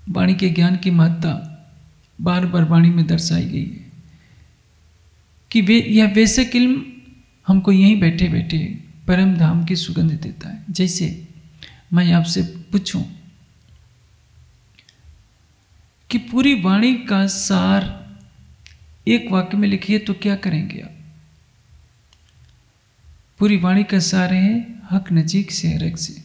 वाणी के ज्ञान की महत्ता बार बार वाणी में दर्शाई गई है कि यह वैसे इल्म हमको यहीं बैठे बैठे परम धाम की सुगंध देता है। जैसे मैं आपसे पूछूं कि पूरी वाणी का सार एक वाक्य में लिखिए तो क्या करेंगे आप? पूरी वाणी का सार है हक नजीक से हरक से।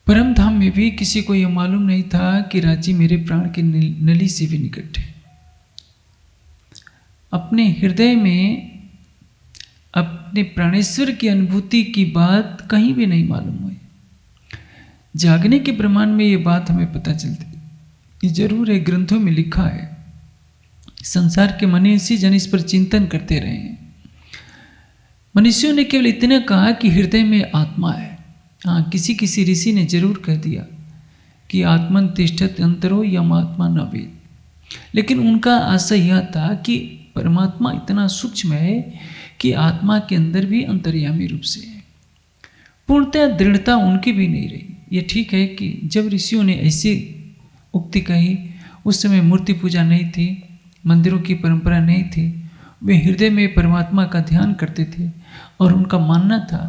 परम धाम में भी किसी को यह मालूम नहीं था कि राज्य मेरे प्राण के नली से भी निकट है। अपने हृदय में अपने प्राणेश्वर की अनुभूति की बात कहीं भी नहीं मालूम हुई। जागने के ब्रह्मांड में ये बात हमें पता चलती है। ये जरूर है, ग्रंथों में लिखा है। संसार के मनीषी जन इस पर चिंतन करते रहे हैं। मनुष्यों ने केवल इतना कहा कि हृदय में आत्मा है। हाँ, किसी किसी ऋषि ने जरूर कह दिया कि आत्मन तिष्ठत अंतरो यम आत्मा न वेद। लेकिन उनका आशय यह था कि परमात्मा इतना सूक्ष्म है कि आत्मा के अंदर भी अंतर्यामी रूप से है। पूर्णतः दृढ़ता उनकी भी नहीं रही। ये ठीक है कि जब ऋषियों ने ऐसी उक्ति कही, उस समय मूर्ति पूजा नहीं थी, मंदिरों की परंपरा नहीं थी। वे हृदय में परमात्मा का ध्यान करते थे और उनका मानना था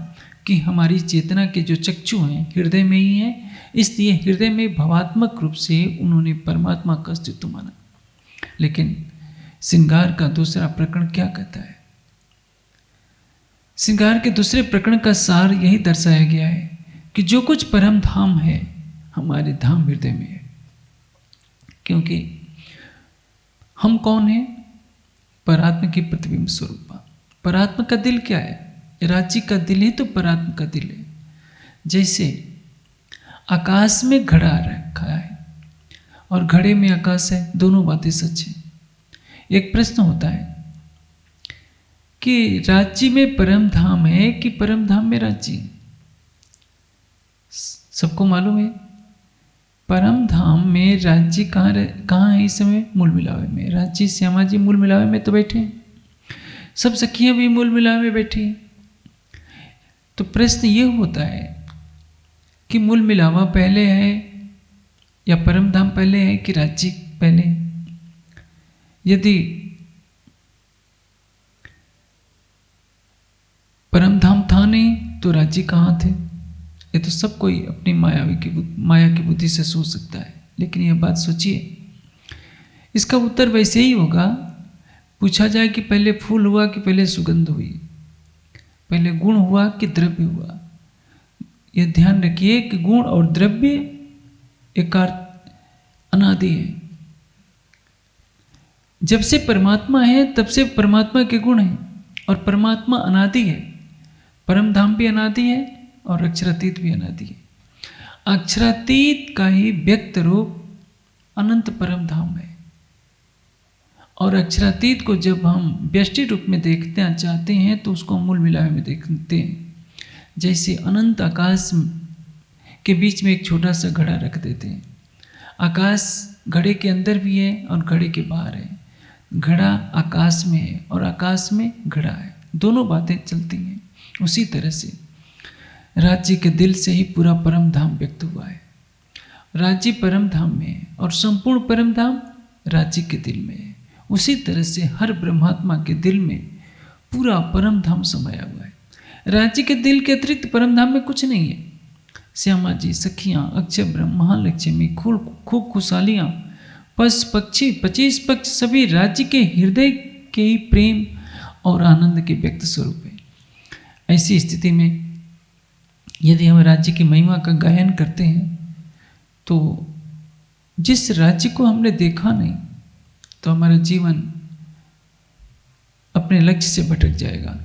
कि हमारी चेतना के जो चक्षु हैं हृदय में ही हैं, इसलिए हृदय में भावात्मक रूप से उन्होंने परमात्मा का अस्तित्व माना। लेकिन श्रृंगार का दूसरा प्रकरण क्या कहता है? श्रृंगार के दूसरे प्रकरण का सार यही दर्शाया गया है कि जो कुछ परम धाम है हमारे धाम हृदय में है। क्योंकि हम कौन हैं? परात्मा की प्रतिबिंब स्वरूप। परात्मा का दिल क्या है? राज्य का दिल ही तो परात्मा का दिल है। जैसे आकाश में घड़ा रखा है और घड़े में आकाश है, दोनों बातें सच हैं। एक प्रश्न होता है कि राज्य में परम धाम है कि परम धाम में राज्य? सबको मालूम है परम धाम में राज्य कहाँ है इस समय? मूल मिलावे में। राज्य श्यामा जी मूल मिलावे में तो बैठे हैं, सब सखियां भी मूल मिलावे में बैठी हैं। तो प्रश्न ये होता है कि मूल मिलावा पहले है या परम धाम पहले है कि राज्य पहले? यदि परम धाम था नहीं तो राज्य कहाँ थे? ये तो सब कोई अपनी माया की बुद्धि से सोच सकता है। लेकिन यह बात सोचिए, इसका उत्तर वैसे ही होगा। पूछा जाए कि पहले फूल हुआ कि पहले सुगंध हुई, पहले गुण हुआ कि द्रव्य हुआ? यह ध्यान रखिए कि गुण और द्रव्य एकार्थ अनादि है। जब से परमात्मा है तब से परमात्मा के गुण हैं और परमात्मा अनादि है। परम धाम भी अनादि है और अक्षरातीत भी अनादि है। अक्षरातीत का ही व्यक्त रूप अनंत परम धाम है। और अक्षरातीत को जब हम व्यष्टि रूप में देखना चाहते हैं तो उसको मूल मिलावे में देखते हैं। जैसे अनंत आकाश के बीच में एक छोटा सा घड़ा रख देते हैं। आकाश घड़े के अंदर भी है और घड़े के बाहर है। घड़ा आकाश में है और आकाश में घड़ा है, दोनों बातें चलती हैं। उसी तरह से राज्य के दिल से ही पूरा परम धाम व्यक्त हुआ है। राज्य परम धाम में है और संपूर्ण परम धाम राज्य के दिल में है। उसी तरह से हर ब्रह्मात्मा के दिल में पूरा परम धाम समाया हुआ है। राज्य के दिल के अतिरिक्त परम धाम में कुछ नहीं है। श्यामा जी, सखियाँ, अक्षय ब्रह्म, महालक्ष्मी, खूब खुशहालियाँ, पशु पक्षी 25 पक्ष सभी राज्य के हृदय के ही प्रेम और आनंद के व्यक्त स्वरूप है। ऐसी स्थिति में यदि हम राज्य की महिमा का गायन करते हैं तो जिस राज्य को हमने देखा नहीं तो हमारा जीवन अपने लक्ष्य से भटक जाएगा।